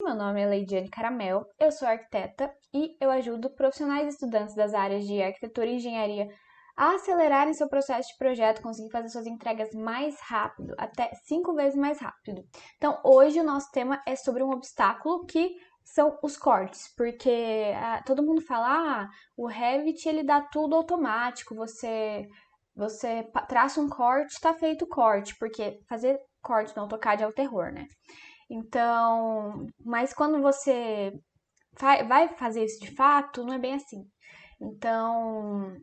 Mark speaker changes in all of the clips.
Speaker 1: Meu nome é Leidiane Caramel, eu sou arquiteta e eu ajudo profissionais e estudantes das áreas de arquitetura e engenharia a acelerarem seu processo de projeto, conseguir fazer suas entregas mais rápido, até 5 vezes mais rápido. Então, hoje o nosso tema é sobre um obstáculo que são os cortes, porque todo mundo fala, o Revit ele dá tudo automático, você traça um corte, está feito o corte, porque fazer corte no AutoCAD é o terror, né? Então, mas quando você vai fazer isso de fato, não é bem assim. Então,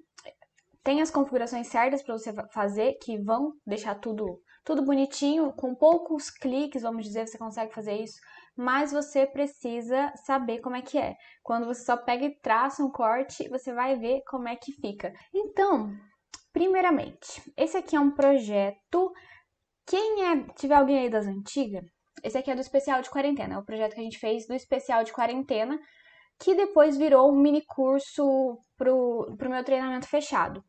Speaker 1: tem as configurações certas para você fazer, que vão deixar tudo bonitinho, com poucos cliques, vamos dizer, você consegue fazer isso, mas você precisa saber como é que é. Quando você só pega e traça um corte, você vai ver como é que fica. Então, primeiramente, esse aqui é um projeto. Tiver alguém aí das antigas, esse aqui é do especial de quarentena, é o projeto que a gente fez do especial de quarentena, que depois virou um mini curso pro meu treinamento fechado.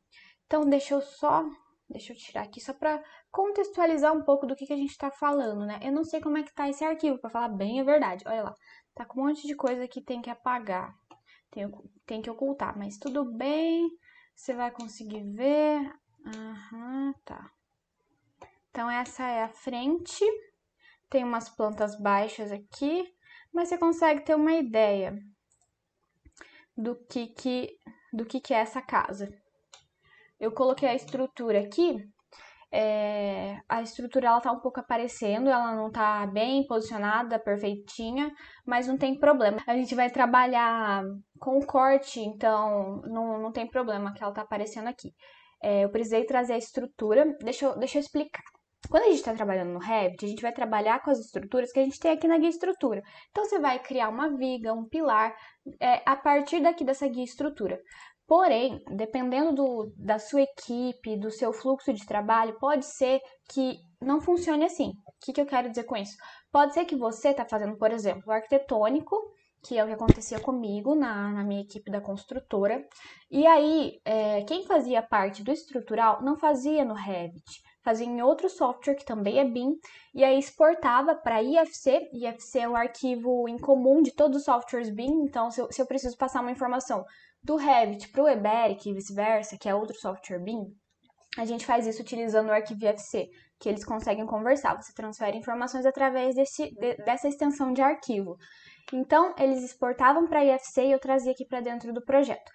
Speaker 1: Então, deixa eu tirar aqui só para contextualizar um pouco do que a gente está falando, né? Eu não sei como é que tá esse arquivo, para falar bem a verdade. Olha lá, tá com um monte de coisa que tem que apagar, tem que ocultar, mas tudo bem, você vai conseguir ver. Aham, tá. Então, essa é a frente. Tem umas plantas baixas aqui, mas você consegue ter uma ideia do que é essa casa. Eu coloquei a estrutura aqui. A estrutura ela tá um pouco aparecendo, ela não tá bem posicionada, perfeitinha, mas não tem problema. A gente vai trabalhar com corte, então não tem problema que ela tá aparecendo aqui. Eu precisei trazer a estrutura, deixa eu explicar. Quando a gente está trabalhando no Revit, a gente vai trabalhar com as estruturas que a gente tem aqui na guia estrutura. Então, você vai criar uma viga, um pilar, a partir daqui dessa guia estrutura. Porém, dependendo da sua equipe, do seu fluxo de trabalho, pode ser que não funcione assim. O que eu quero dizer com isso? Pode ser que você está fazendo, por exemplo, o arquitetônico, que é o que acontecia comigo na minha equipe da construtora, e aí quem fazia parte do estrutural não fazia no Revit, fazia em outro software que também é BIM, e aí exportava para IFC. IFC é um arquivo em comum de todos os softwares BIM, então se eu preciso passar uma informação do Revit para o Eberic e vice-versa, que é outro software BIM, a gente faz isso utilizando o arquivo IFC, que eles conseguem conversar. Você transfere informações através dessa extensão de arquivo. Então, eles exportavam para IFC e eu trazia aqui para dentro do projeto.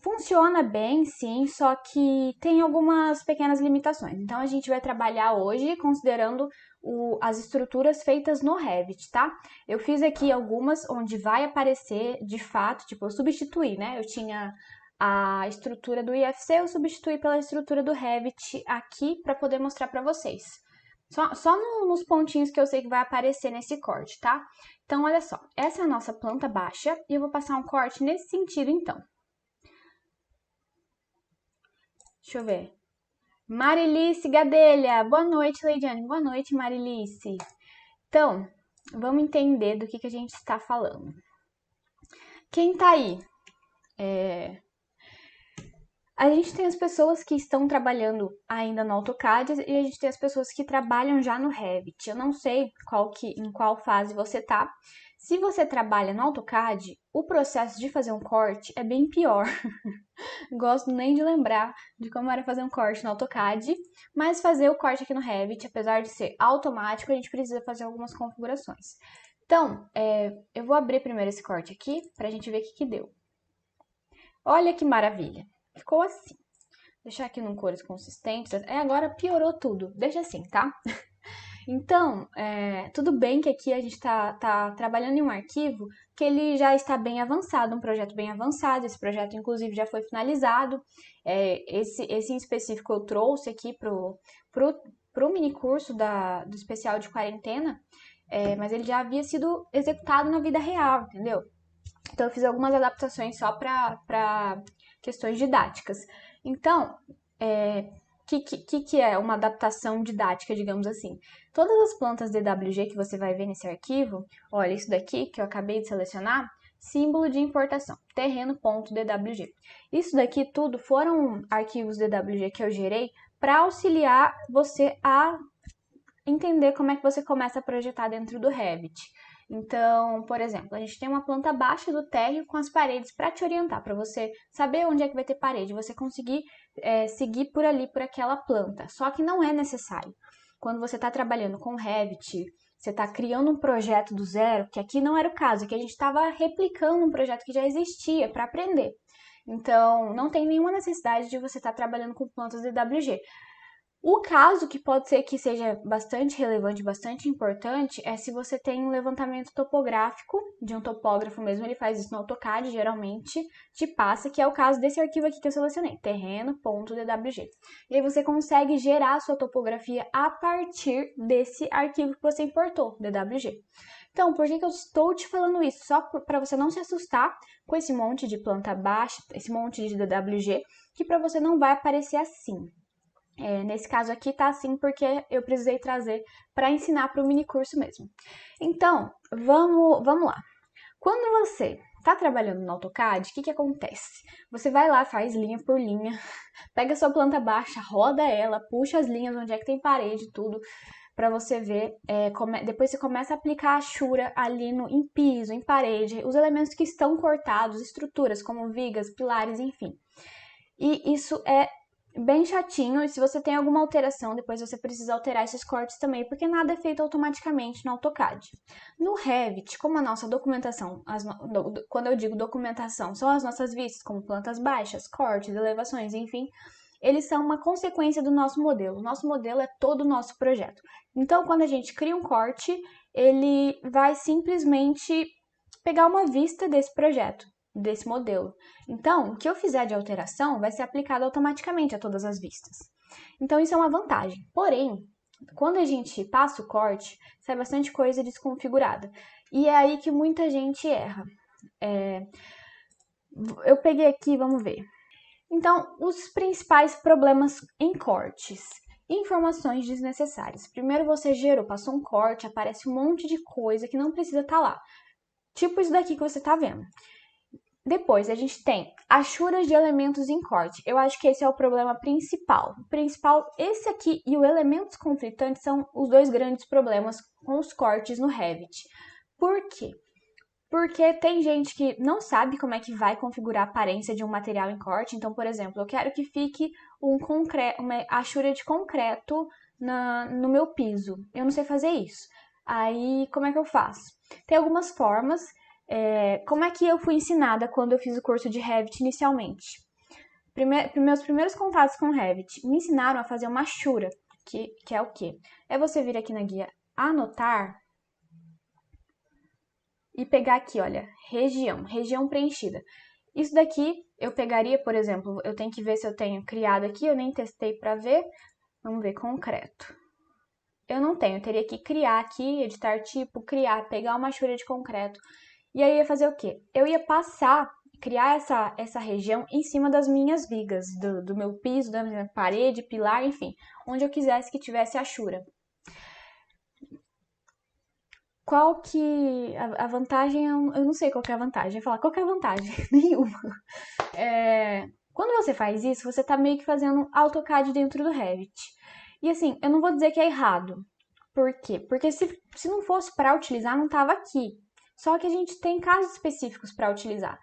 Speaker 1: Funciona bem, sim, só que tem algumas pequenas limitações. Então, a gente vai trabalhar hoje considerando as estruturas feitas no Revit, tá? Eu fiz aqui algumas onde vai aparecer, de fato, tipo, eu substituí, né? Eu tinha a estrutura do IFC, eu substituí pela estrutura do Revit aqui para poder mostrar para vocês. Só nos pontinhos que eu sei que vai aparecer nesse corte, tá? Então, olha só, essa é a nossa planta baixa e eu vou passar um corte nesse sentido, então. Deixa eu ver. Marilice Gadelha. Boa noite, Leidiane. Boa noite, Marilice. Então, vamos entender do que a gente está falando. Quem tá aí? A gente tem as pessoas que estão trabalhando ainda no AutoCAD e a gente tem as pessoas que trabalham já no Revit. Eu não sei em qual fase você tá. Se você trabalha no AutoCAD, o processo de fazer um corte é bem pior. Gosto nem de lembrar de como era fazer um corte no AutoCAD, mas fazer o corte aqui no Revit, apesar de ser automático, a gente precisa fazer algumas configurações. Então, eu vou abrir primeiro esse corte aqui para a gente ver o que deu. Olha que maravilha! Ficou assim. Deixar aqui num cores consistentes. Agora piorou tudo. Deixa assim, tá? Então, tudo bem que aqui a gente tá trabalhando em um arquivo que ele já está bem avançado, um projeto bem avançado. Esse projeto, inclusive, já foi finalizado. Esse em específico eu trouxe aqui pro mini curso do especial de quarentena, mas ele já havia sido executado na vida real, entendeu? Então, eu fiz algumas adaptações só para questões didáticas. Então, que é uma adaptação didática, digamos assim? Todas as plantas DWG que você vai ver nesse arquivo, olha, isso daqui que eu acabei de selecionar, símbolo de importação, terreno.dwg. Isso daqui tudo foram arquivos DWG que eu gerei para auxiliar você a entender como é que você começa a projetar dentro do Revit. Então, por exemplo, a gente tem uma planta baixa do térreo com as paredes para te orientar, para você saber onde é que vai ter parede, você conseguir seguir por ali, por aquela planta. Só que não é necessário. Quando você está trabalhando com Revit, você está criando um projeto do zero, que aqui não era o caso, aqui a gente estava replicando um projeto que já existia para aprender. Então, não tem nenhuma necessidade de você estar trabalhando com plantas DWG. O caso que pode ser que seja bastante relevante, bastante importante, é se você tem um levantamento topográfico, de um topógrafo mesmo, ele faz isso no AutoCAD, geralmente, te passa, que é o caso desse arquivo aqui que eu selecionei, terreno.dwg. E aí você consegue gerar a sua topografia a partir desse arquivo que você importou, DWG. Então, por que eu estou te falando isso? Só para você não se assustar com esse monte de planta baixa, esse monte de DWG, que para você não vai aparecer assim. Nesse caso aqui tá assim porque eu precisei trazer para ensinar para o mini curso mesmo. Então, vamos lá. Quando você está trabalhando no AutoCAD, o que acontece? Você vai lá, faz linha por linha, pega a sua planta baixa, roda ela, puxa as linhas onde é que tem parede, tudo, para você ver. Depois você começa a aplicar a achura ali em piso, em parede, os elementos que estão cortados, estruturas como vigas, pilares, enfim. E isso é bem chatinho, e se você tem alguma alteração, depois você precisa alterar esses cortes também, porque nada é feito automaticamente no AutoCAD. No Revit, como a nossa documentação, quando eu digo documentação, são as nossas vistas, como plantas baixas, cortes, elevações, enfim, eles são uma consequência do nosso modelo. O nosso modelo é todo o nosso projeto. Então, quando a gente cria um corte, ele vai simplesmente pegar uma vista desse projeto, desse modelo. Então, o que eu fizer de alteração vai ser aplicado automaticamente a todas as vistas. Então, isso é uma vantagem. Porém, quando a gente passa o corte, sai bastante coisa desconfigurada. E é aí que muita gente erra. Eu peguei aqui, vamos ver. Então, os principais problemas em cortes. Informações desnecessárias. Primeiro você gerou, passou um corte, aparece um monte de coisa que não precisa estar lá. Tipo isso daqui que você está vendo. Depois, a gente tem achuras de elementos em corte. Eu acho que esse é o problema principal. Esse aqui e o elementos conflitantes são os dois grandes problemas com os cortes no Revit. Por quê? Porque tem gente que não sabe como é que vai configurar a aparência de um material em corte. Então, por exemplo, eu quero que fique uma achura de concreto no meu piso. Eu não sei fazer isso. Aí, como é que eu faço? Tem algumas formas. Como é que eu fui ensinada quando eu fiz o curso de Revit inicialmente? Meus primeiros contatos com Revit me ensinaram a fazer uma achura, que é o quê? É você vir aqui na guia anotar e pegar aqui, olha, região preenchida. Isso daqui eu pegaria, por exemplo, eu tenho que ver se eu tenho criado aqui, eu nem testei para ver. Vamos ver, concreto. Eu não tenho, eu teria que criar aqui, editar tipo, pegar uma achura de concreto. E aí ia fazer o quê? Eu ia criar essa região em cima das minhas vigas, do meu piso, da minha parede, pilar, enfim, onde eu quisesse que tivesse achura. Qual que... A vantagem, eu não sei qual que é a vantagem. Eu ia falar, qual que é a vantagem? Nenhuma. Quando você faz isso, você tá meio que fazendo AutoCAD dentro do Revit. E assim, eu não vou dizer que é errado. Por quê? Porque se não fosse para utilizar, não tava aqui. Só que a gente tem casos específicos para utilizar.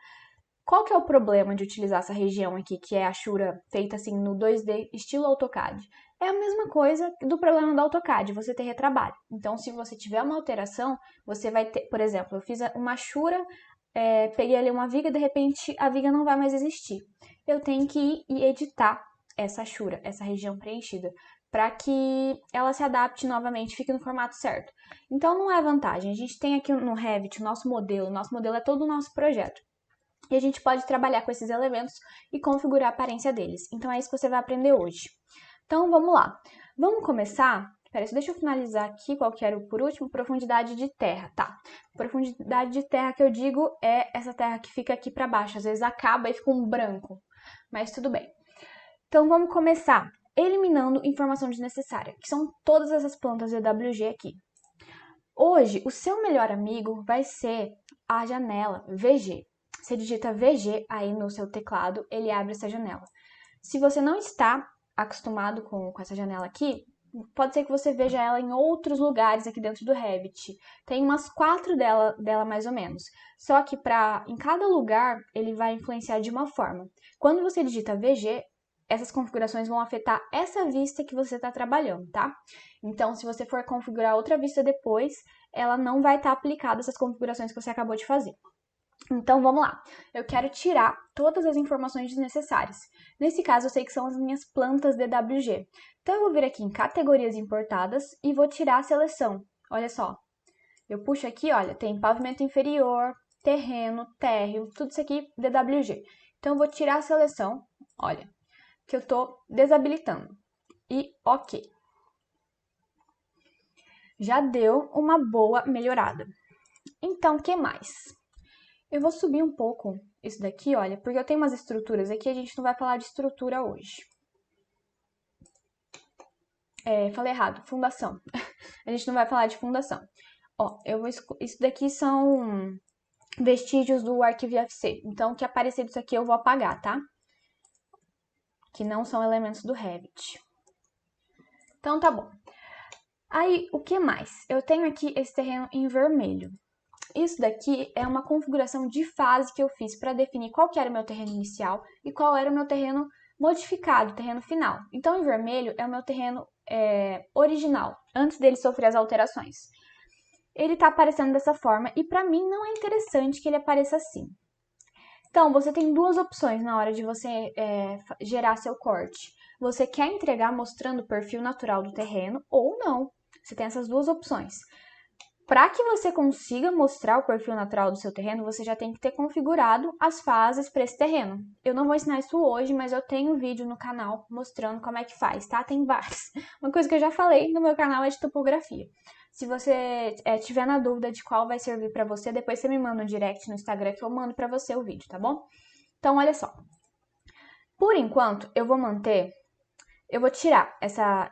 Speaker 1: Qual que é o problema de utilizar essa região aqui, que é a achura feita assim no 2D, estilo AutoCAD? É a mesma coisa do problema do AutoCAD, você ter retrabalho. Então, se você tiver uma alteração, você vai ter, por exemplo, eu fiz uma achura, peguei ali uma viga, de repente a viga não vai mais existir. Eu tenho que ir e editar essa achura, essa região preenchida, para que ela se adapte novamente, fique no formato certo. Então, não é vantagem. A gente tem aqui no Revit o nosso modelo é todo o nosso projeto. E a gente pode trabalhar com esses elementos e configurar a aparência deles. Então, é isso que você vai aprender hoje. Então, vamos lá. Vamos começar... Deixa eu finalizar aqui, qual que era o por último? Profundidade de terra, tá. Profundidade de terra que eu digo é essa terra que fica aqui para baixo. Às vezes acaba e fica um branco, mas tudo bem. Então, vamos começar eliminando informação desnecessária, que são todas essas plantas EWG aqui. Hoje, o seu melhor amigo vai ser a janela VG. Você digita VG aí no seu teclado, ele abre essa janela. Se você não está acostumado com essa janela aqui, pode ser que você veja ela em outros lugares aqui dentro do Revit. Tem umas 4 dela mais ou menos. Só que em cada lugar ele vai influenciar de uma forma. Quando você digita VG, essas configurações vão afetar essa vista que você está trabalhando, tá? Então, se você for configurar outra vista depois, ela não vai estar aplicada essas configurações que você acabou de fazer. Então, vamos lá. Eu quero tirar todas as informações desnecessárias. Nesse caso, eu sei que são as minhas plantas DWG. Então, eu vou vir aqui em categorias importadas e vou tirar a seleção. Olha só. Eu puxo aqui, olha, tem pavimento inferior, terreno, térreo, tudo isso aqui DWG. Então, eu vou tirar a seleção, olha, que eu estou desabilitando. E OK. Já deu uma boa melhorada. Então, o que mais? Eu vou subir um pouco isso daqui, olha, porque eu tenho umas estruturas aqui, a gente não vai falar de estrutura hoje. Falei errado, fundação. A gente não vai falar de fundação. Ó, isso daqui são vestígios do arquivo IFC. Então, o que aparecer disso aqui eu vou apagar, tá? Que não são elementos do Revit. Então, tá bom. Aí, o que mais? Eu tenho aqui esse terreno em vermelho. Isso daqui é uma configuração de fase que eu fiz para definir qual que era o meu terreno inicial e qual era o meu terreno modificado, terreno final. Então, em vermelho é o meu terreno original, antes dele sofrer as alterações. Ele está aparecendo dessa forma e para mim não é interessante que ele apareça assim. Então, você tem duas opções na hora de você gerar seu corte. Você quer entregar mostrando o perfil natural do terreno ou não. Você tem essas duas opções. Para que você consiga mostrar o perfil natural do seu terreno, você já tem que ter configurado as fases para esse terreno. Eu não vou ensinar isso hoje, mas eu tenho um vídeo no canal mostrando como é que faz, tá? Tem vários. Uma coisa que eu já falei no meu canal é de topografia. Se você tiver na dúvida de qual vai servir para você, depois você me manda um direct no Instagram que eu mando para você o vídeo, tá bom? Então, olha só. Por enquanto, eu vou tirar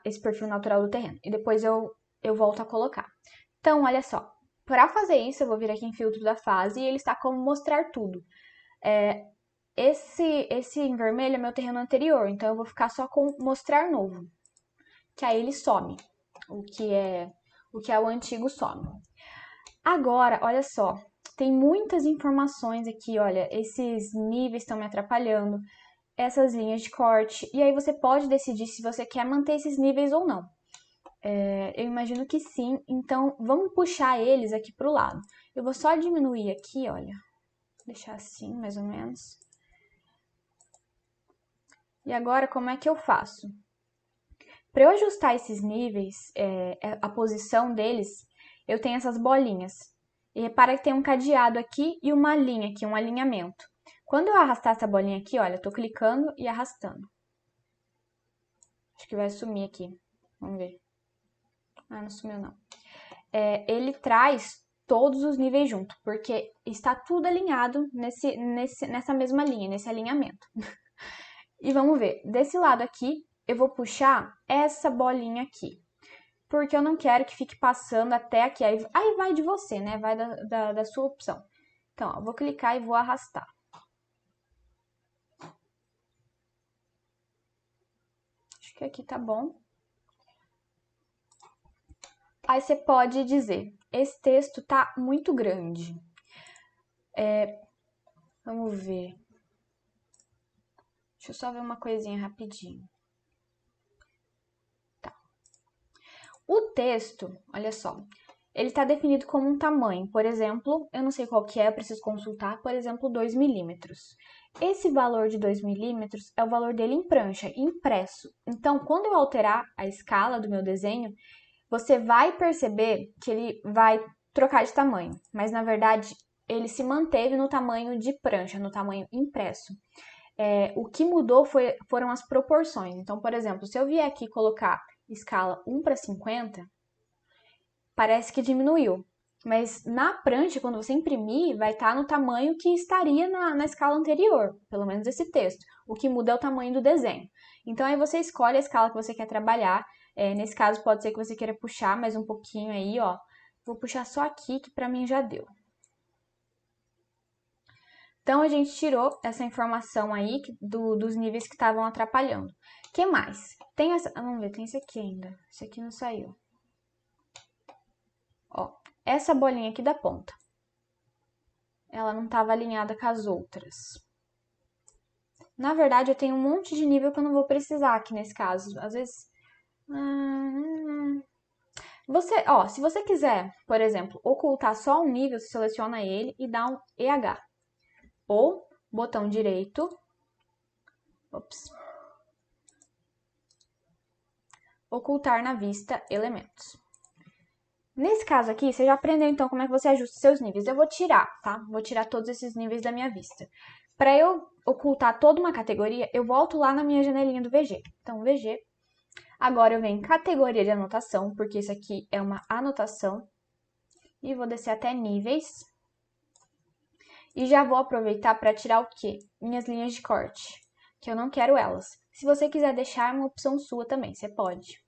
Speaker 1: esse perfil natural do terreno e depois eu volto a colocar. Então, olha só, para fazer isso, eu vou vir aqui em filtro da fase e ele está como mostrar tudo. Esse em vermelho é meu terreno anterior, então eu vou ficar só com mostrar novo, que aí ele some, o que é o antigo some. Agora, olha só, tem muitas informações aqui, olha, esses níveis estão me atrapalhando, essas linhas de corte, e aí você pode decidir se você quer manter esses níveis ou não. Eu imagino que sim, então vamos puxar eles aqui para o lado. Eu vou só diminuir aqui, olha, deixar assim, mais ou menos. E agora, como é que eu faço? Para eu ajustar esses níveis, a posição deles, eu tenho essas bolinhas. E repara que tem um cadeado aqui e uma linha aqui, um alinhamento. Quando eu arrastar essa bolinha aqui, olha, eu tô clicando e arrastando. Acho que vai sumir aqui. Vamos ver. Ah, não sumiu não. Ele traz todos os níveis junto, porque está tudo alinhado nessa mesma linha, nesse alinhamento. E vamos ver, desse lado aqui, eu vou puxar essa bolinha aqui, porque eu não quero que fique passando até aqui. Aí vai de você, né? Vai da sua opção. Então, ó, vou clicar e vou arrastar. Acho que aqui tá bom. Aí você pode dizer, esse texto tá muito grande. Vamos ver. Deixa eu só ver uma coisinha rapidinho. Tá. O texto, olha só, ele está definido como um tamanho. Por exemplo, eu não sei qual que é, eu preciso consultar, por exemplo, 2 milímetros. Esse valor de 2 milímetros é o valor dele em prancha, impresso. Então, quando eu alterar a escala do meu desenho, você vai perceber que ele vai trocar de tamanho. Mas, na verdade, ele se manteve no tamanho de prancha, no tamanho impresso. O que mudou foram as proporções. Então, por exemplo, se eu vier aqui colocar escala 1:50, parece que diminuiu. Mas na prancha, quando você imprimir, vai estar no tamanho que estaria na escala anterior, pelo menos esse texto. O que muda é o tamanho do desenho. Então, aí você escolhe a escala que você quer trabalhar. Nesse caso, pode ser que você queira puxar mais um pouquinho aí, ó. Vou puxar só aqui, que pra mim já deu. Então, a gente tirou essa informação aí dos níveis que estavam atrapalhando. O que mais? Tem essa... Vamos ver, tem esse aqui ainda. Esse aqui não saiu. Ó, essa bolinha aqui da ponta. Ela não estava alinhada com as outras. Na verdade, eu tenho um monte de nível que eu não vou precisar aqui nesse caso. Às vezes... se você quiser, por exemplo, ocultar só um nível, você seleciona ele e dá um EH. Ou botão direito. Ocultar na vista elementos. Nesse caso aqui, você já aprendeu então como é que você ajusta seus níveis. Eu vou tirar, tá? Vou tirar todos esses níveis da minha vista. Para eu ocultar toda uma categoria, eu volto lá na minha janelinha do VG. Então, VG. Agora eu venho em categoria de anotação, porque isso aqui é uma anotação. E vou descer até níveis. E já vou aproveitar para tirar o quê? Minhas linhas de corte, que eu não quero elas. Se você quiser deixar, é uma opção sua também, você pode.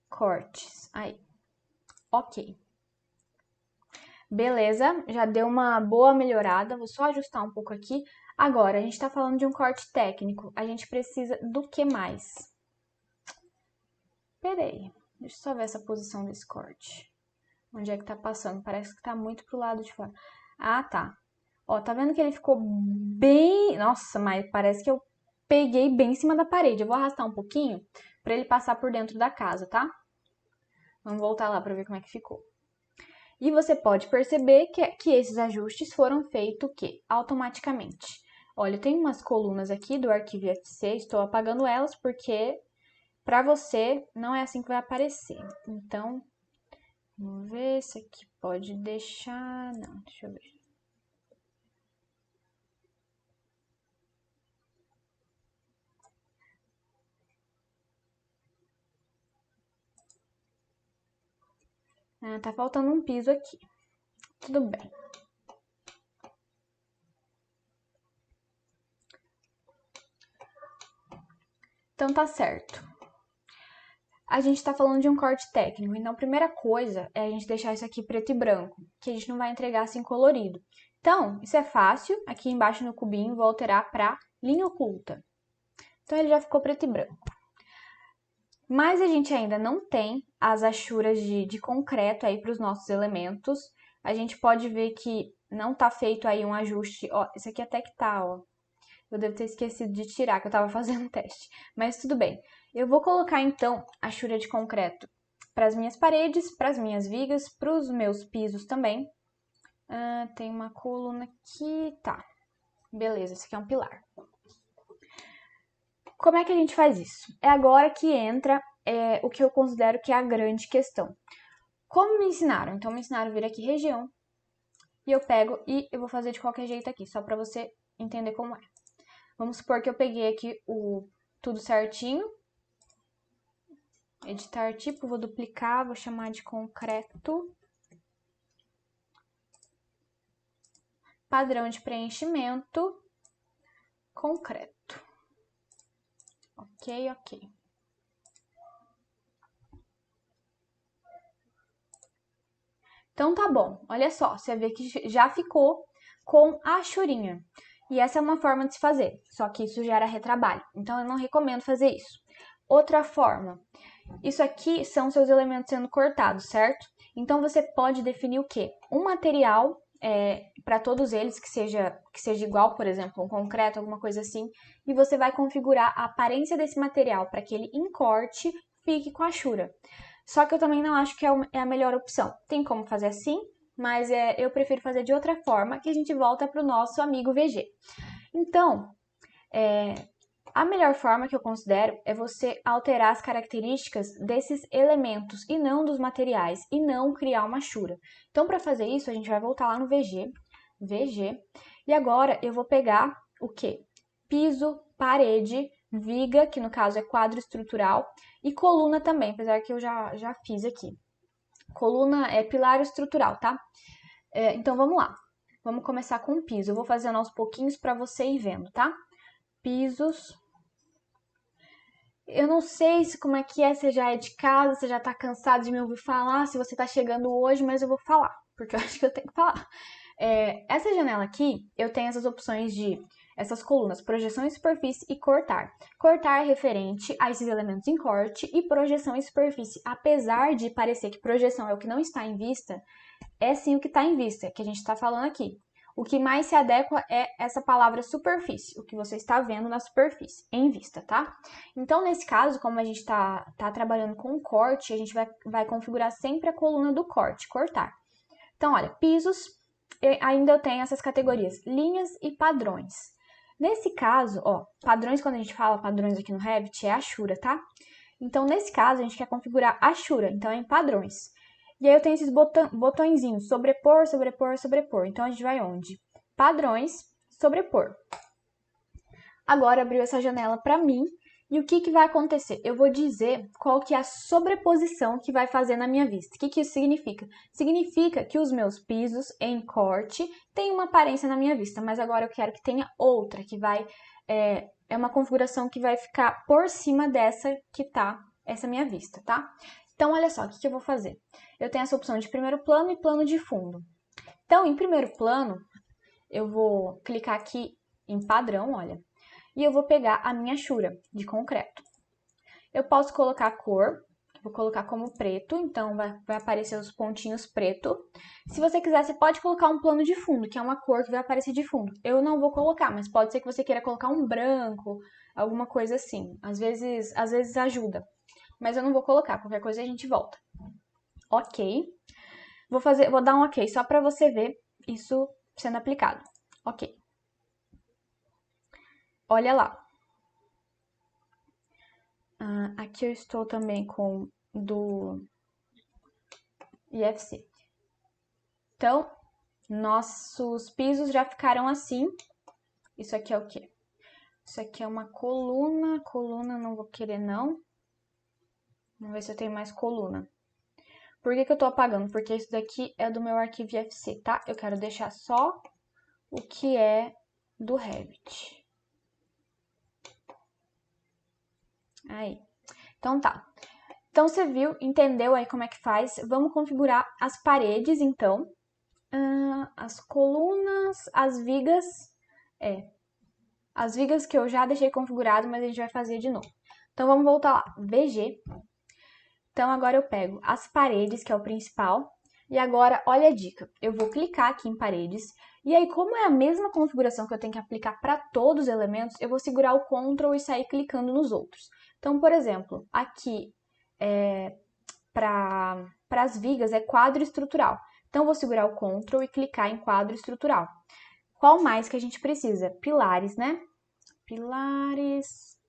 Speaker 1: Cortes, aí. Ok. Beleza, já deu uma boa melhorada, vou só ajustar um pouco aqui. Agora, a gente está falando de um corte técnico, a gente precisa do que mais? Peraí, deixa eu só ver essa posição desse corte. Onde é que tá passando? Parece que tá muito pro lado de fora. Ah, tá. Ó, tá vendo que ele ficou bem... Nossa, mas parece que eu peguei bem em cima da parede. Eu vou arrastar um pouquinho para ele passar por dentro da casa, tá? Vamos voltar lá para ver como é que ficou. E você pode perceber que esses ajustes foram feitos o quê? Automaticamente. Olha, eu tenho umas colunas aqui do arquivo IFC, estou apagando elas porque para você não é assim que vai aparecer. Então, vamos ver, esse aqui pode deixar... Não, deixa eu ver. Ah, tá faltando um piso aqui. Tudo bem. Então tá certo. A gente tá falando de um corte técnico, então a primeira coisa é a gente deixar isso aqui preto e branco, que a gente não vai entregar assim colorido. Então, isso é fácil, aqui embaixo no cubinho vou alterar para linha oculta. Então ele já ficou preto e branco. Mas a gente ainda não tem as achuras de concreto aí para os nossos elementos. A gente pode ver que não tá feito aí um ajuste, ó, esse aqui até que tá, ó. Eu devo ter esquecido de tirar, que eu tava fazendo um teste. Mas tudo bem. Eu vou colocar, então, a chura de concreto para as minhas paredes, para as minhas vigas, para os meus pisos também. Tem uma coluna aqui, tá. Beleza, esse aqui é um pilar. Como é que a gente faz isso? É agora que entra o que eu considero que é a grande questão. Como me ensinaram? Então, me ensinaram a vir aqui região. E eu pego e eu vou fazer de qualquer jeito aqui, só para você entender como é. Vamos supor que eu peguei aqui tudo certinho. Editar tipo, vou duplicar, vou chamar de concreto. Padrão de preenchimento, concreto. Ok, ok. Então tá bom, olha só, você vê que já ficou com a achurinha. E essa é uma forma de se fazer, só que isso gera retrabalho, então eu não recomendo fazer isso. Outra forma, isso aqui são seus elementos sendo cortados, certo? Então você pode definir o quê? Um material para todos eles que seja igual, por exemplo, um concreto, alguma coisa assim, e você vai configurar a aparência desse material para que ele em corte fique com a achura. Só que eu também não acho que é a melhor opção. Tem como fazer assim, mas eu prefiro fazer de outra forma, que a gente volta para o nosso amigo VG. Então, a melhor forma que eu considero é você alterar as características desses elementos e não dos materiais, e não criar uma achura. Então, para fazer isso, a gente vai voltar lá no VG, e agora eu vou pegar o quê? Piso, parede, viga, que no caso é quadro estrutural, e coluna também, apesar que eu já fiz aqui. Coluna é pilar estrutural, tá? Então, vamos lá. Vamos começar com o piso. Eu vou fazendo aos pouquinhos para você ir vendo, tá? Pisos. Eu não sei como é que é, você já é de casa, você já tá cansado de me ouvir falar, se você tá chegando hoje, mas eu vou falar, porque eu acho que eu tenho que falar. Essa janela aqui, eu tenho essas opções de essas colunas, projeção em superfície e cortar. Cortar é referente a esses elementos em corte e projeção em superfície. Apesar de parecer que projeção é o que não está em vista, é sim o que está em vista, que a gente está falando aqui. O que mais se adequa é essa palavra superfície, o que você está vendo na superfície, em vista, tá? Então, nesse caso, como a gente tá trabalhando com corte, a gente vai configurar sempre a coluna do corte, cortar. Então, olha, pisos, ainda eu tenho essas categorias, linhas e padrões. Nesse caso, ó, padrões, quando a gente fala padrões aqui no Revit, é Ashura, tá? Então, nesse caso, a gente quer configurar Ashura, então é em padrões. E aí eu tenho esses botõezinhos, sobrepor, sobrepor, sobrepor. Então, a gente vai onde? Padrões, sobrepor. Agora, abriu essa janela para mim. E o que vai acontecer? Eu vou dizer qual que é a sobreposição que vai fazer na minha vista. O que isso significa? Significa que os meus pisos em corte têm uma aparência na minha vista, mas agora eu quero que tenha outra, que vai... É uma configuração que vai ficar por cima dessa que tá, essa minha vista, tá? Então, olha só, o que eu vou fazer? Eu tenho essa opção de primeiro plano e plano de fundo. Então, em primeiro plano, eu vou clicar aqui em padrão, olha, e eu vou pegar a minha Ashura de concreto. Eu posso colocar a cor, vou colocar como preto, então vai aparecer os pontinhos preto. Se você quiser, você pode colocar um plano de fundo, que é uma cor que vai aparecer de fundo. Eu não vou colocar, mas pode ser que você queira colocar um branco, alguma coisa assim. Às vezes ajuda, mas eu não vou colocar, qualquer coisa a gente volta. Ok. Vou dar um ok só para você ver isso sendo aplicado. Ok. Olha lá. Aqui eu estou também com do IFC. Então, nossos pisos já ficaram assim. Isso aqui é o quê? Isso aqui é uma coluna. Coluna não vou querer, não. Vamos ver se eu tenho mais coluna. Por que eu tô apagando? Porque isso daqui é do meu arquivo IFC, tá? Eu quero deixar só o que é do Revit. Aí. Então tá. Então você viu, entendeu aí como é que faz? Vamos configurar as paredes, então. As colunas, as vigas. As vigas que eu já deixei configurado, mas a gente vai fazer de novo. Então vamos voltar lá. VG. Então agora eu pego as paredes, que é o principal. E agora, olha a dica. Eu vou clicar aqui em paredes. E aí, como é a mesma configuração que eu tenho que aplicar para todos os elementos, eu vou segurar o Ctrl e sair clicando nos outros. Então, por exemplo, aqui para as vigas é quadro estrutural. Então, eu vou segurar o Ctrl e clicar em quadro estrutural. Qual mais que a gente precisa? Pilares, né? Pilares.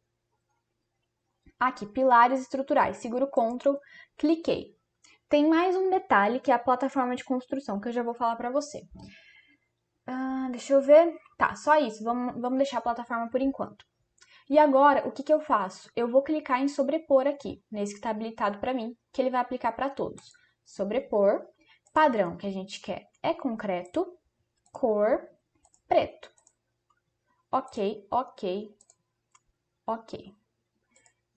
Speaker 1: Aqui, pilares estruturais. Seguro o Ctrl, cliquei. Tem mais um detalhe que é a plataforma de construção, que eu já vou falar para você. Deixa eu ver. Tá, só isso. Vamos deixar a plataforma por enquanto. E agora, o que eu faço? Eu vou clicar em sobrepor aqui, nesse que está habilitado para mim, que ele vai aplicar para todos. Sobrepor, padrão que a gente quer é concreto, cor, preto. Ok, ok, ok.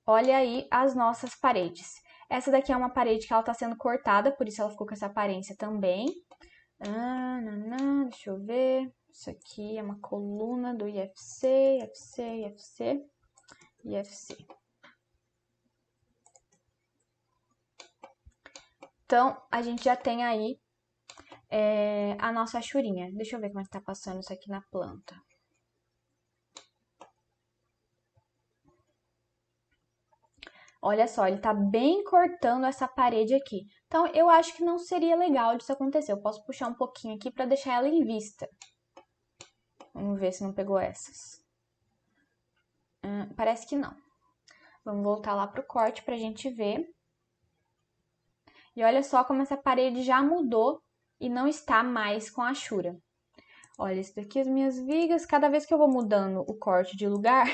Speaker 1: Olha aí as nossas paredes. Essa daqui é uma parede que ela está sendo cortada, por isso ela ficou com essa aparência também. Deixa eu ver. Isso aqui é uma coluna do IFC, IFC, IFC, IFC. Então, a gente já tem aí a nossa achurinha. Deixa eu ver como é que tá passando isso aqui na planta. Olha só, ele tá bem cortando essa parede aqui. Então, eu acho que não seria legal disso acontecer. Eu posso puxar um pouquinho aqui para deixar ela em vista. Vamos ver se não pegou essas. Parece que não. Vamos voltar lá pro corte pra gente ver. E olha só como essa parede já mudou e não está mais com a Ashura. Olha, isso daqui as minhas vigas. Cada vez que eu vou mudando o corte de lugar,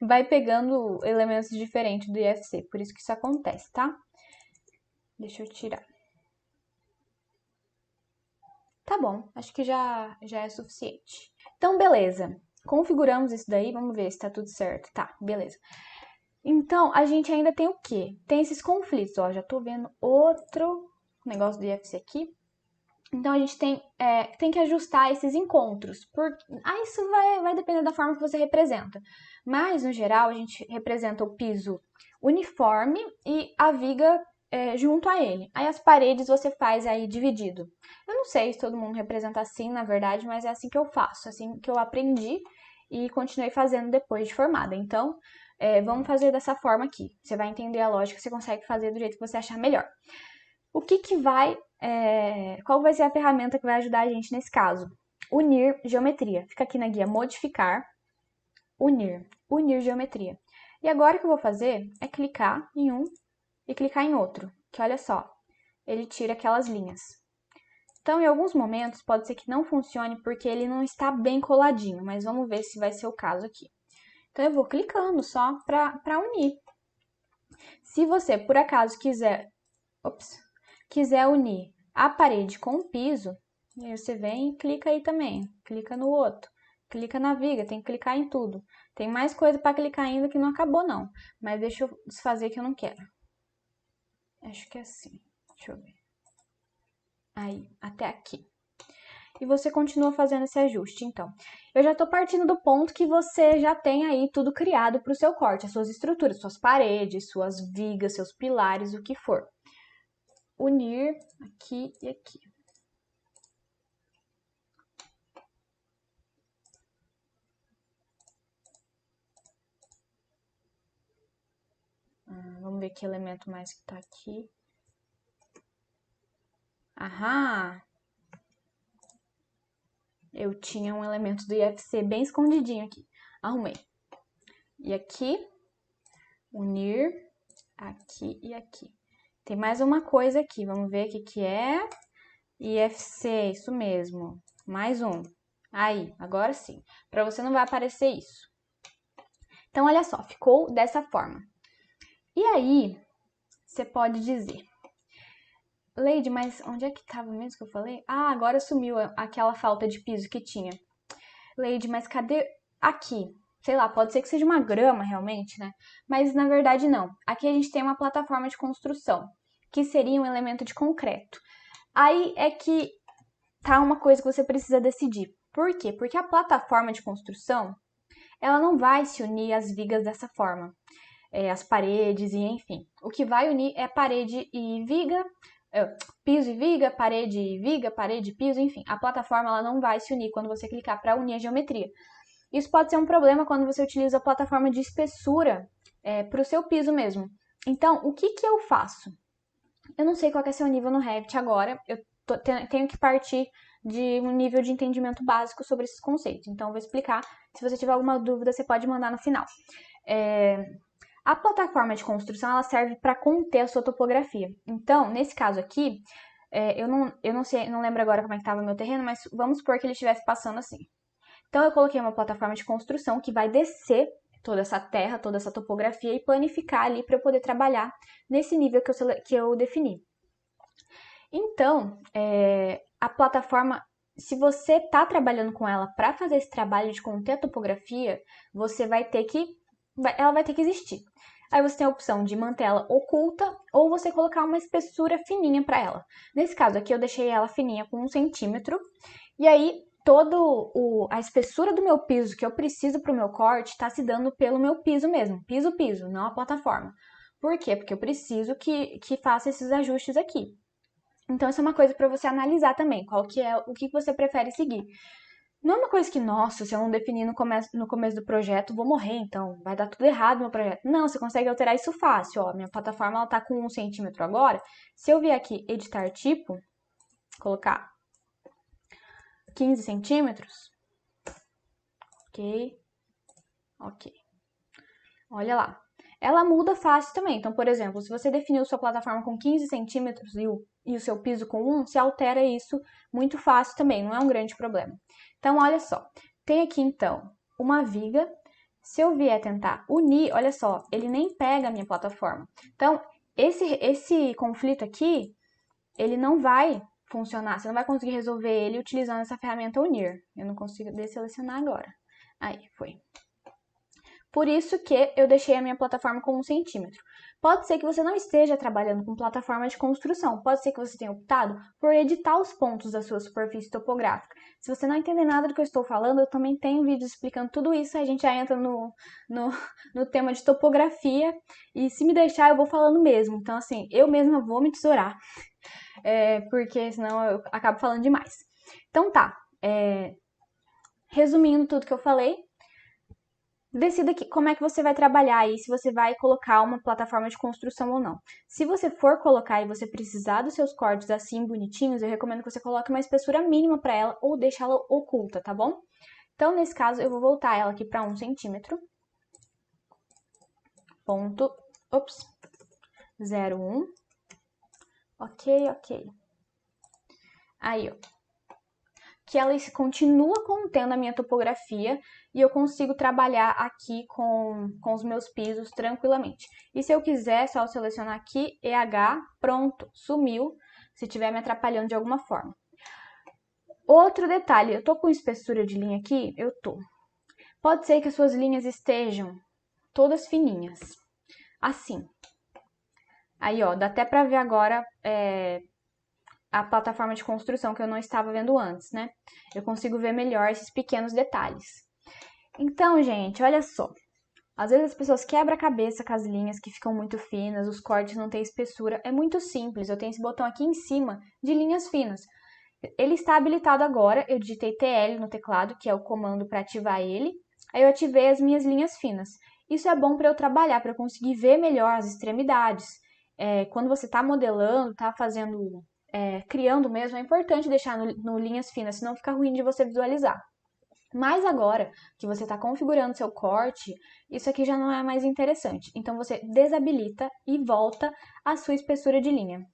Speaker 1: vai pegando elementos diferentes do IFC. Por isso que isso acontece, tá? Deixa eu tirar. Tá bom, acho que já é suficiente. Então, beleza. Configuramos isso daí, vamos ver se tá tudo certo. Tá, beleza. Então, a gente ainda tem o quê? Tem esses conflitos, ó. Já tô vendo outro negócio do IFC aqui. Então, a gente tem que ajustar esses encontros. Isso vai depender da forma que você representa. Mas, no geral, a gente representa o piso uniforme e a viga junto a ele. Aí, as paredes você faz aí dividido. Eu não sei se todo mundo representa assim, na verdade, mas é assim que eu faço, assim que eu aprendi e continuei fazendo depois de formada. Então, vamos fazer dessa forma aqui. Você vai entender a lógica, você consegue fazer do jeito que você achar melhor. Qual vai ser a ferramenta que vai ajudar a gente nesse caso? Unir geometria. Fica aqui na guia modificar, unir geometria. E agora o que eu vou fazer é clicar em um e clicar em outro, que olha só, ele tira aquelas linhas. Então, em alguns momentos, pode ser que não funcione porque ele não está bem coladinho, mas vamos ver se vai ser o caso aqui. Então, eu vou clicando só para unir. Se você, por acaso, quiser unir a parede com o piso, aí você vem e clica aí também. Clica no outro. Clica na viga, tem que clicar em tudo. Tem mais coisa para clicar ainda que não acabou, não. Mas deixa eu desfazer que eu não quero. Acho que é assim. Deixa eu ver. Aí, até aqui. E você continua fazendo esse ajuste, então. Eu já estou partindo do ponto que você já tem aí tudo criado para o seu corte. As suas estruturas, suas paredes, suas vigas, seus pilares, o que for. Unir aqui e aqui. Vamos ver que elemento mais que tá aqui. Aham! Eu tinha um elemento do IFC bem escondidinho aqui. Arrumei. E aqui, unir, aqui e aqui. Tem mais uma coisa aqui, vamos ver o que é. IFC, isso mesmo. Mais um. Aí, agora sim. Para você não vai aparecer isso. Então, olha só, ficou dessa forma. E aí, você pode dizer... Leide, mas onde é que estava mesmo que eu falei? Ah, agora sumiu aquela falta de piso que tinha. Leide, mas cadê aqui? Sei lá, pode ser que seja uma grama realmente, né? Mas na verdade não. Aqui a gente tem uma plataforma de construção, que seria um elemento de concreto. Aí é que tá uma coisa que você precisa decidir. Por quê? Porque a plataforma de construção, ela não vai se unir às vigas dessa forma. As paredes e enfim. O que vai unir é parede e viga, piso e viga, parede, piso, enfim. A plataforma ela não vai se unir quando você clicar para unir a geometria. Isso pode ser um problema quando você utiliza a plataforma de espessura para o seu piso mesmo. Então, o que eu faço? Eu não sei qual é seu nível no Revit agora, eu tenho que partir de um nível de entendimento básico sobre esses conceitos. Então, eu vou explicar. Se você tiver alguma dúvida, você pode mandar no final. A plataforma de construção ela serve para conter a sua topografia. Então, nesse caso aqui, eu não sei, não lembro agora como é que estava o meu terreno, mas vamos supor que ele estivesse passando assim. Então, eu coloquei uma plataforma de construção que vai descer toda essa terra, toda essa topografia e planificar ali para eu poder trabalhar nesse nível que eu defini. Então, a plataforma, se você está trabalhando com ela para fazer esse trabalho de conter a topografia, ela vai ter que existir. Aí você tem a opção de manter ela oculta ou você colocar uma espessura fininha para ela. Nesse caso aqui eu deixei ela fininha com 1 centímetro e aí a espessura do meu piso que eu preciso para o meu corte está se dando pelo meu piso mesmo, piso, não a plataforma. Por quê? Porque eu preciso que faça esses ajustes aqui. Então, isso é uma coisa para você analisar também, o que você prefere seguir. Não é uma coisa que, nossa, se eu não definir no começo do projeto, vou morrer, então vai dar tudo errado no meu projeto. Não, você consegue alterar isso fácil, ó. Minha plataforma, ela tá com 1 centímetro agora. Se eu vier aqui, editar tipo, colocar 15 centímetros. Ok. Olha lá. Ela muda fácil também. Então, por exemplo, se você definiu sua plataforma com 15 centímetros e o seu piso com 1, se altera isso muito fácil também, não é um grande problema. Então, olha só. Tem aqui, então, uma viga. Se eu vier tentar unir, olha só, ele nem pega a minha plataforma. Então, esse conflito aqui, ele não vai funcionar. Você não vai conseguir resolver ele utilizando essa ferramenta unir. Eu não consigo desselecionar agora. Aí, foi. Por isso que eu deixei a minha plataforma com 1 centímetro. Pode ser que você não esteja trabalhando com plataforma de construção, pode ser que você tenha optado por editar os pontos da sua superfície topográfica. Se você não entender nada do que eu estou falando, eu também tenho vídeos explicando tudo isso, a gente já entra no tema de topografia, e se me deixar eu vou falando mesmo. Então assim, eu mesma vou me tesourar, porque senão eu acabo falando demais. Então tá, resumindo tudo que eu falei, decida como é que você vai trabalhar aí, se você vai colocar uma plataforma de construção ou não. Se você for colocar e você precisar dos seus cortes assim bonitinhos, eu recomendo que você coloque uma espessura mínima para ela ou deixe ela oculta, tá bom? Então, nesse caso, eu vou voltar ela aqui para 1 centímetro. Ponto, 0,1. Ok. Aí, ó. Que ela continua contendo a minha topografia e eu consigo trabalhar aqui com os meus pisos tranquilamente. E se eu quiser, só selecionar aqui, EH, pronto, sumiu, se estiver me atrapalhando de alguma forma. Outro detalhe, eu tô com espessura de linha aqui? Eu tô. Pode ser que as suas linhas estejam todas fininhas, assim. Aí, ó, dá até pra ver agora a plataforma de construção que eu não estava vendo antes, né? Eu consigo ver melhor esses pequenos detalhes. Então, gente, olha só. Às vezes as pessoas quebram a cabeça com as linhas que ficam muito finas, os cortes não têm espessura. É muito simples, eu tenho esse botão aqui em cima de linhas finas. Ele está habilitado agora, eu digitei TL no teclado, que é o comando para ativar ele. Aí eu ativei as minhas linhas finas. Isso é bom para eu trabalhar, para eu conseguir ver melhor as extremidades. Quando você está modelando, está fazendo, criando mesmo, é importante deixar no linhas finas, senão fica ruim de você visualizar. Mas agora que você está configurando seu corte, isso aqui já não é mais interessante. Então você desabilita e volta a sua espessura de linha.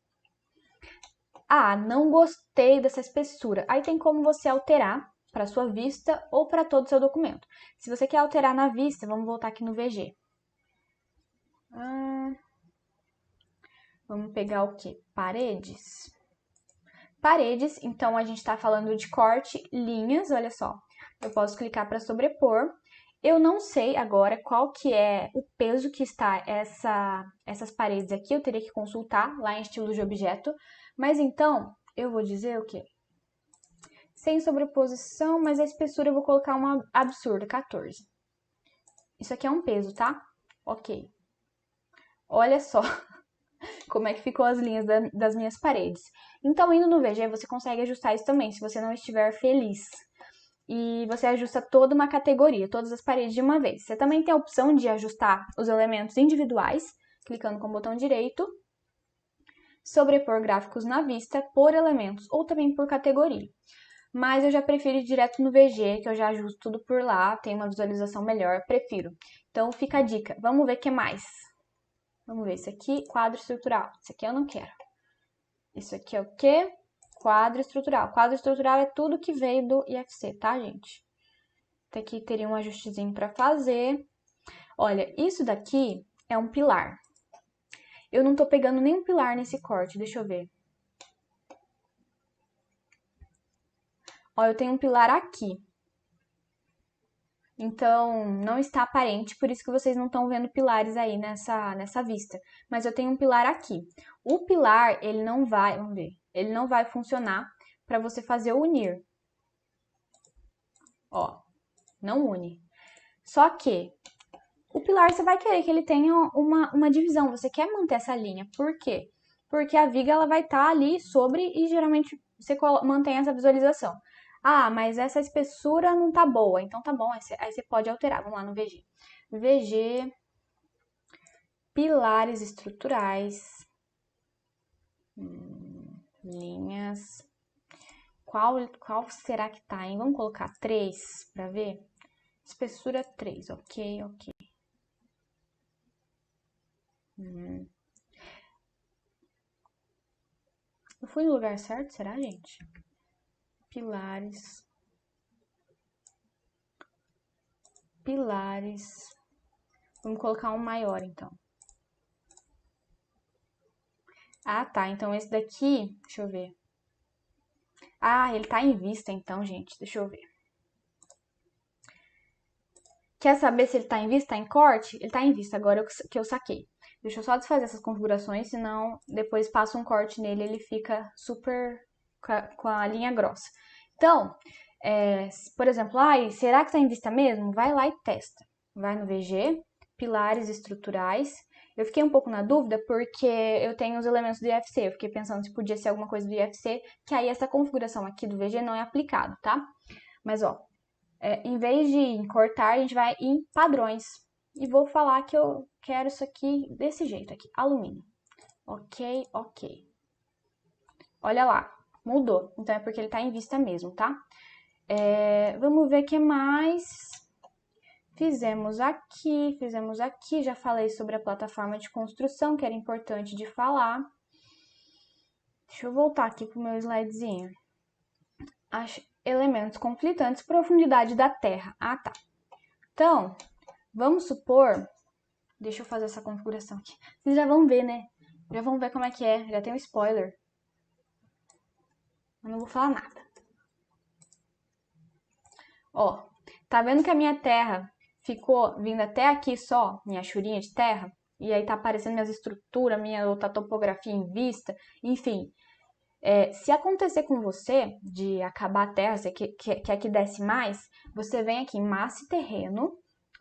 Speaker 1: Ah, não gostei dessa espessura. Aí tem como você alterar para sua vista ou para todo o seu documento. Se você quer alterar na vista, vamos voltar aqui no VG. Vamos pegar o que? Paredes. Paredes, então a gente está falando de corte, linhas, olha só. Eu posso clicar para sobrepor. Eu não sei agora qual que é o peso que está essas paredes aqui, eu teria que consultar lá em estilo de objeto. Mas então, eu vou dizer o quê? Sem sobreposição, mas a espessura eu vou colocar uma absurda, 14. Isso aqui é um peso, tá? Ok. Olha só como é que ficou as linhas das minhas paredes. Então, indo no VG, você consegue ajustar isso também, se você não estiver feliz. E você ajusta toda uma categoria, todas as paredes de uma vez. Você também tem a opção de ajustar os elementos individuais, clicando com o botão direito, sobrepor gráficos na vista por elementos ou também por categoria. Mas eu já prefiro ir direto no VG, que eu já ajusto tudo por lá, tem uma visualização melhor, prefiro. Então fica a dica. Vamos ver o que mais. Vamos ver, isso aqui, quadro estrutural. Isso aqui eu não quero. Isso aqui é o quê? Quadro estrutural. Quadro estrutural é tudo que veio do IFC, tá, gente? Até aqui teria um ajustezinho para fazer. Olha, isso daqui é um pilar. Eu não tô pegando nenhum pilar nesse corte, deixa eu ver. Ó, eu tenho um pilar aqui. Então, não está aparente, por isso que vocês não estão vendo pilares aí nessa vista. Mas eu tenho um pilar aqui. O pilar, ele não vai, vamos ver, ele não vai funcionar para você fazer o unir. Ó, não une. Só que o pilar você vai querer que ele tenha uma divisão, você quer manter essa linha. Por quê? Porque a viga ela vai estar ali sobre e geralmente você mantém essa visualização. Ah, mas essa espessura não tá boa, então tá bom, aí você pode alterar. Vamos lá no VG. VG, pilares estruturais, linhas. Qual será que tá, hein? Vamos colocar 3 para ver? Espessura 3, ok. Eu fui no lugar certo, será, gente? Pilares. Vamos colocar um maior, então. Ah, tá. Então esse daqui, deixa eu ver. Ah, ele tá em vista, então, gente. Deixa eu ver. Quer saber se ele está em vista, está em corte? Ele está em vista, agora que eu saquei. Deixa eu só desfazer essas configurações, senão depois passa um corte nele, ele fica super com a linha grossa. Então, por exemplo, será que está em vista mesmo? Vai lá e testa. Vai no VG, pilares estruturais. Eu fiquei um pouco na dúvida porque eu tenho os elementos do IFC. Eu fiquei pensando se podia ser alguma coisa do IFC, que aí essa configuração aqui do VG não é aplicado, tá? Mas, ó, em vez de em cortar, a gente vai em padrões. E vou falar que eu quero isso aqui desse jeito aqui, alumínio. Ok, ok. Olha lá, mudou. Então é porque ele tá em vista mesmo, tá? Vamos ver o que mais. Fizemos aqui. Já falei sobre a plataforma de construção, que era importante de falar. Deixa eu voltar aqui pro meu slidezinho. Elementos conflitantes, profundidade da Terra. Ah, tá. Então, vamos supor... Deixa eu fazer essa configuração aqui. Vocês já vão ver, né? Já vão ver como é que é. Já tem um spoiler. Eu não vou falar nada. Ó, tá vendo que a minha terra ficou vindo até aqui só, minha churinha de terra? E aí tá aparecendo minhas estruturas, minha outra topografia em vista, enfim. Se acontecer com você de acabar a terra, você quer que desce mais, você vem aqui em massa e terreno,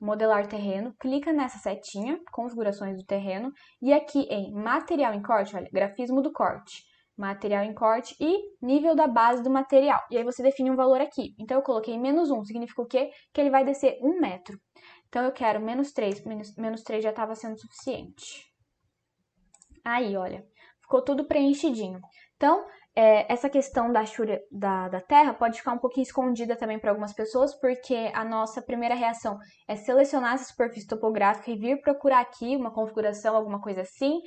Speaker 1: modelar terreno, clica nessa setinha, configurações do terreno, e aqui em material em corte, olha, grafismo do corte, material em corte e nível da base do material. E aí você define um valor aqui. Então eu coloquei -1, significa o quê? Que ele vai descer 1 metro. Então eu quero -3, -3 já estava sendo suficiente. Aí, olha, ficou tudo preenchidinho. Então, essa questão da achura da terra pode ficar um pouquinho escondida também para algumas pessoas, porque a nossa primeira reação é selecionar essa superfície topográfica e vir procurar aqui uma configuração, alguma coisa assim.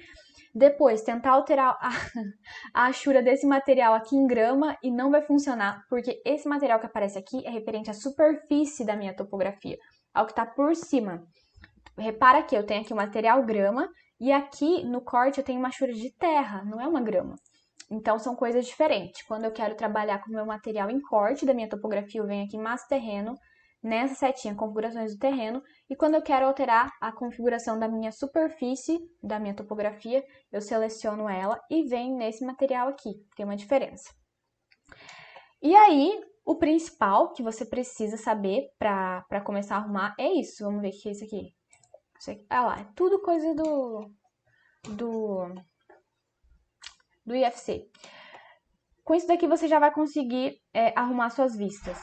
Speaker 1: Depois, tentar alterar a achura desse material aqui em grama e não vai funcionar, porque esse material que aparece aqui é referente à superfície da minha topografia, ao que está por cima. Repara que eu tenho aqui o material grama e aqui no corte eu tenho uma achura de terra, não é uma grama. Então, são coisas diferentes. Quando eu quero trabalhar com o meu material em corte da minha topografia, eu venho aqui em massa terreno, nessa setinha, configurações do terreno, e quando eu quero alterar a configuração da minha superfície, da minha topografia, eu seleciono ela e venho nesse material aqui. Tem uma diferença. E aí, o principal que você precisa saber para começar a arrumar é isso. Vamos ver o que é isso aqui. Olha lá, é tudo coisa do IFC. Com isso daqui você já vai conseguir arrumar suas vistas.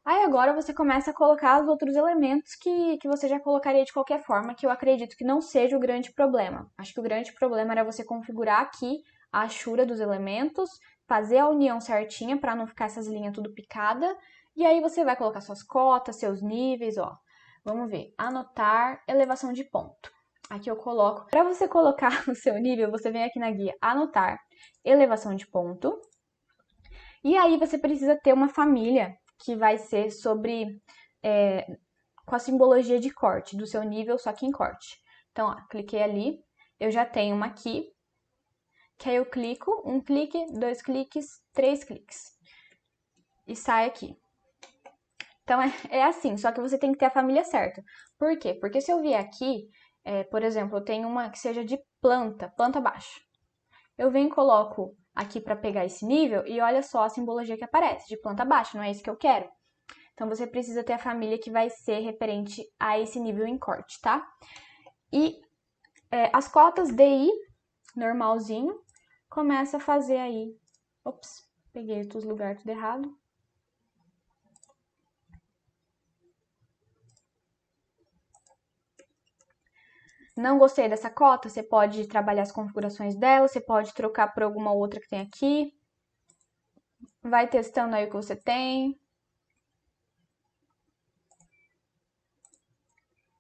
Speaker 1: Aí agora você começa a colocar os outros elementos que você já colocaria de qualquer forma, que eu acredito que não seja o grande problema. Acho que o grande problema era você configurar aqui a achura dos elementos, fazer a união certinha para não ficar essas linhas tudo picada, e aí você vai colocar suas cotas, seus níveis, ó. Vamos ver, anotar elevação de ponto. Aqui eu coloco. Para você colocar o seu nível, você vem aqui na guia anotar elevação de ponto. E aí você precisa ter uma família que vai ser sobre com a simbologia de corte do seu nível, só que em corte. Então, ó, cliquei ali, eu já tenho uma aqui, que aí eu clico, 1 clique, 2 cliques, 3 cliques. E sai aqui. Então, é assim, só que você tem que ter a família certa. Por quê? Porque se eu vier aqui, por exemplo, eu tenho uma que seja de planta baixa. Eu venho e coloco aqui para pegar esse nível e olha só a simbologia que aparece, de planta baixa, não é isso que eu quero. Então, você precisa ter a família que vai ser referente a esse nível em corte, tá? E as cotas DI, normalzinho, começa a fazer aí... Ops, peguei os lugares tudo errado. Não gostei dessa cota, você pode trabalhar as configurações dela, você pode trocar por alguma outra que tem aqui. Vai testando aí o que você tem.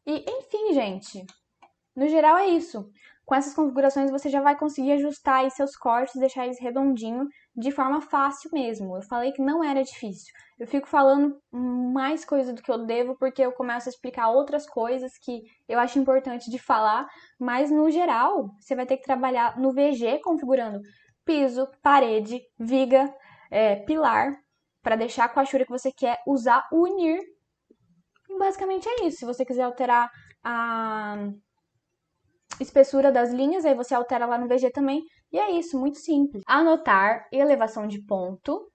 Speaker 1: E, enfim, gente, no geral é isso. Com essas configurações você já vai conseguir ajustar aí seus cortes, deixar eles redondinho de forma fácil mesmo. Eu falei que não era difícil. Eu fico falando mais coisa do que eu devo porque eu começo a explicar outras coisas que eu acho importante de falar, mas no geral você vai ter que trabalhar no VG configurando piso, parede, viga, pilar, para deixar com a achura que você quer usar unir. E basicamente é isso. Se você quiser alterar a espessura das linhas, aí você altera lá no VG também. E é isso, muito simples. Anotar elevação de ponto.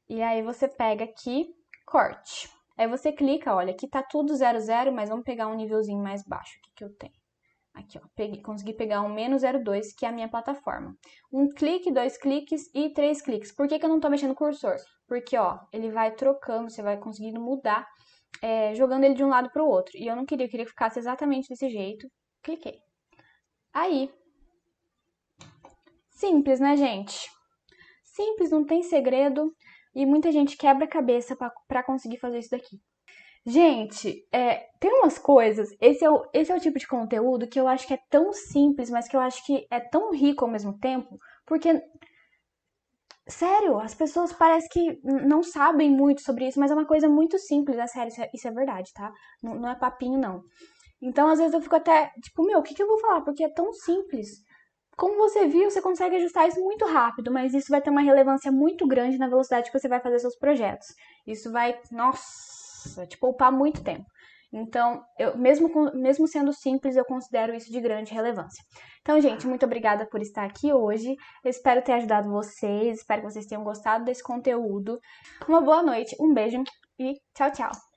Speaker 1: E aí você pega aqui, corte. Aí você clica, olha, aqui tá tudo 00, mas vamos pegar um nívelzinho mais baixo. O que que eu tenho? Aqui, ó, consegui pegar um -02, que é a minha plataforma. Um clique, 2 cliques e 3 cliques. Por que que eu não tô mexendo no cursor? Porque, ó, ele vai trocando, você vai conseguindo mudar, jogando ele de um lado pro outro. E eu não queria, eu queria que ficasse exatamente desse jeito. Cliquei. Aí. Simples, né, gente? Simples, não tem segredo. E muita gente quebra a cabeça pra conseguir fazer isso daqui. Gente, tem umas coisas, esse é o tipo de conteúdo que eu acho que é tão simples, mas que eu acho que é tão rico ao mesmo tempo, porque, sério, as pessoas parecem que não sabem muito sobre isso, mas é uma coisa muito simples, é sério, isso é verdade, tá? Não, não é papinho, não. Então, às vezes eu fico até, tipo, meu, o que que eu vou falar? Porque é tão simples. Como você viu, você consegue ajustar isso muito rápido, mas isso vai ter uma relevância muito grande na velocidade que você vai fazer seus projetos. Isso vai, nossa, te poupar muito tempo. Então, mesmo sendo simples, eu considero isso de grande relevância. Então, gente, muito obrigada por estar aqui hoje. Eu espero ter ajudado vocês, espero que vocês tenham gostado desse conteúdo. Uma boa noite, um beijo e tchau, tchau!